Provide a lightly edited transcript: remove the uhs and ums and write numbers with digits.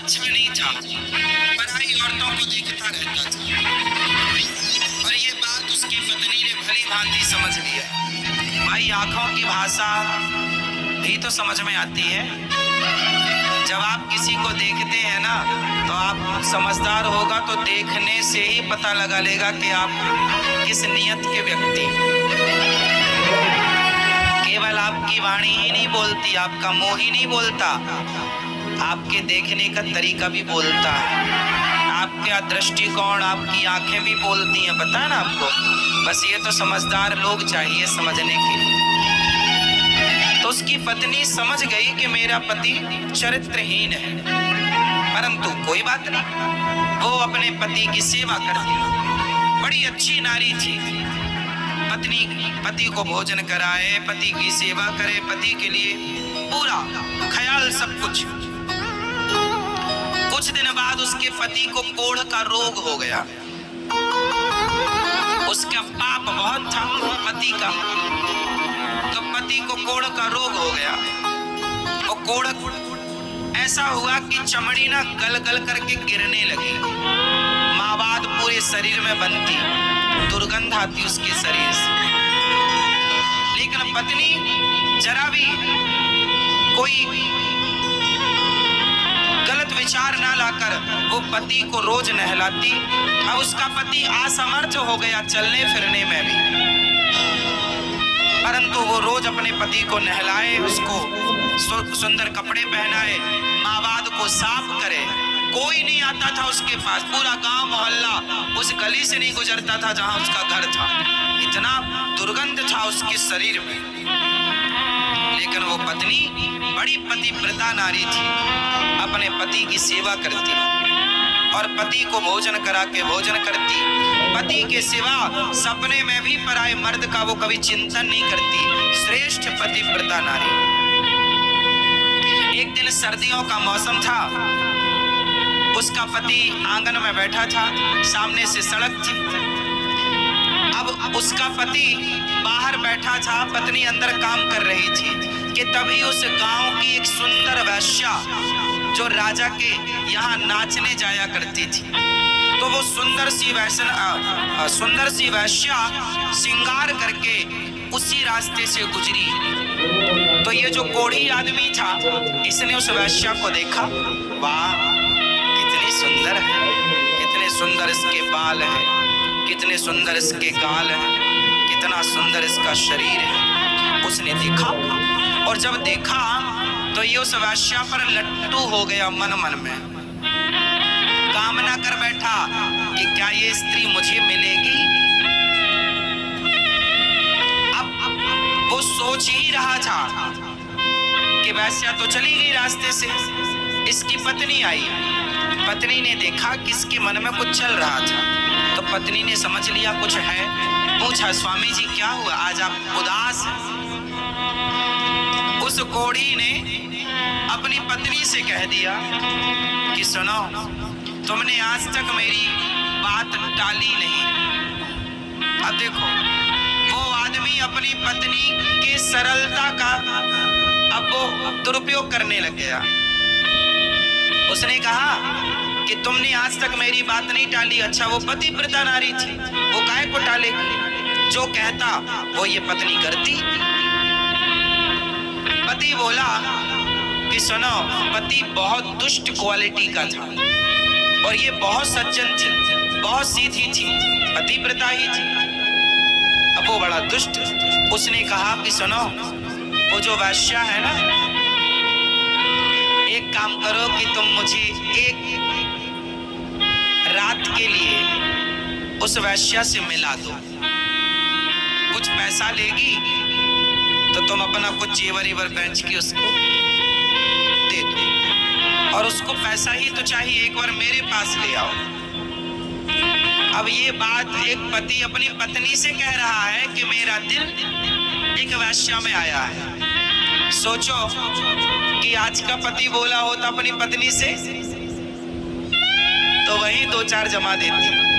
अच्छा नहीं था, पराई औरतों को देखता रहता था। और ये बात उसकी पत्नी ने भली भांति समझ लिया। भाई आंखों की भाषा भी तो समझ में आती है। जब आप किसी को देखते हैं ना, तो आप समझदार होगा तो देखने से ही पता लगा लेगा कि आप किस नियत के व्यक्ति। केवल आपकी वाणी ही नहीं बोलती, आपका मुंह ही नहीं बोलता, आपके देखने का तरीका भी बोलता है, आपका दृष्टिकोण, आपकी आंखें भी बोलती हैं। पता है ना आपको? बस ये तो समझदार लोग चाहिए समझने के लिए। तो उसकी पत्नी समझ गई कि मेरा पति चरित्रहीन है, परंतु कोई बात नहीं, वो अपने पति की सेवा करती। बड़ी अच्छी नारी थी। पति को भोजन कराए, पति की सेवा करे, पति के लिए पूरा ख्याल सब कुछ। कुछ दिन बाद उसके पति को कोढ़ का रोग हो गया। उसका पाप बहुत था पति का, तो पति को कोढ़ का रोग हो गया। और कोढ़ ऐसा हुआ कि चमड़ी ना गल गल करके गिरने लगी, मावाद पूरे शरीर में बनती, दुर्गंध आती उसके शरीर से। लेकिन पत्नी जरा भी कोई गलत विचार ना लाकर वो पति को रोज नहलाती। अब उसका पति असमर्थ हो गया चलने फिरने में भी, परंतु वो रोज अपने पति को नहलाए, उसको सुंदर कपड़े पहनाए, मावाद को साफ करे। कोई नहीं आता था उसके पास, पूरा गांव मोहल्ला उस गली से नहीं गुजरता था जहां उसका घर था। इतना दुर्गंध था उसके शरीर में। लेकिन वो पत्नी बड़ी पतिव्रता नारी थी, अपने पति की सेवा करती और पति को भोजन करा के भोजन करती। पति के सिवा सपने में भी पराये मर्द का वो कभी चिंतन नहीं करती। श्रेष्ठ पतिव्रता नारी। एक दिन सर्दियों का मौसम था, उसका पति आंगन में बैठा था, सामने से सड़क थी। अब उसका पति बाहर बैठा था, पत्नी अंदर काम कर रही थी कि तभी उस गांव की एक सुंदर वैश्या जो राजा के यहाँ नाचने जाया करती थी, तो वो सुंदर सी वैश्या श्रृंगार करके उसी रास्ते से गुजरी। तो ये जो कोढ़ी आदमी था, इसने उस वैश्या को देखा। वाह, कितनी सुंदर है, कितने सुंदर इसके बाल हैं, कितने सुंदर इसके गाल हैं, कितना सुंदर इसका शरीर है। उसने देखा, और जब देखा तो ये उस वैश्या पर लट्टू हो गया। मन मन में कामना कर बैठा कि क्या ये स्त्री मुझे मिलेगी। अब वो सोच ही रहा था कि वैश्या तो चली गई रास्ते से, इसकी पत्नी आई। पत्नी ने देखा कि इसके मन में कुछ चल रहा था, तो पत्नी ने समझ लिया कुछ है। पूछा, स्वामी जी क्या हुआ, आज आप उदास हैं? उस कोढ़ी ने अपनी पत्नी से कह दिया कि सुनो, तुमने आज तक मेरी बात टाली नहीं। अब देखो, वो आदमी अपनी पत्नी के सरलता का अब वो दुरुपयोग करने लग गया। उसने कहा कि तुमने आज तक मेरी बात नहीं टाली। अच्छा, वो पतिव्रता नारी थी, वो काहे को टालेगी? जो कहता वो ये पत्नी करती। पति बोला कि सुनो, पति बहुत दुष्ट क्वालिटी का था और ये बहुत सज्जन थी, बहुत सीधी थी, पतिव्रता ही थी। अब वो बड़ा दुष्ट। उसने कहा कि सुनो, वो जो वैश्या है ना, एक काम करो कि तुम मुझे एक रात के लिए उस वैश्या से मिला दो। कुछ पैसा लेगी तो तुम अपना कुछ जेवर एवर बेच के उसको दे दो, और उसको पैसा ही तो चाहिए, एक बार मेरे पास ले आओ। अब ये बात एक पति अपनी पत्नी से कह रहा है कि मेरा दिल एक वैश्या में आया है। सोचो कि आज का पति बोला होता अपनी पत्नी से, तो वही 2-4 जमा देती।